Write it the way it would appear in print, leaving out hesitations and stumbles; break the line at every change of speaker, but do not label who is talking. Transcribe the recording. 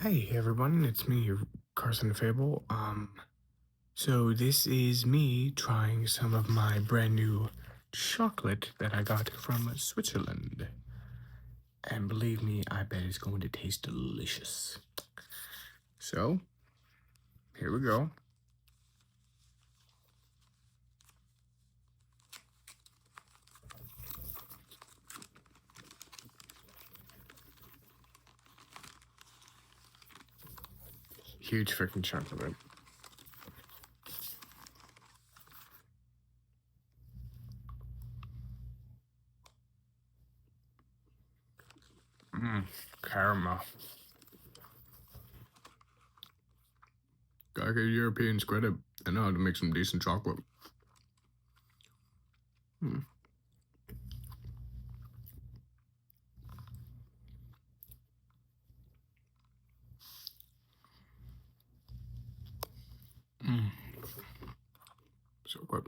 Hey everyone, it's me, Carson Fable. So this is me trying some of my brand new chocolate that I got from Switzerland. And believe me, I bet it's going to taste delicious. So, here we go. Huge freaking chunk of it. Caramel. Gotta give Europeans credit. I know how to make some decent chocolate. Mm. Mm. So good.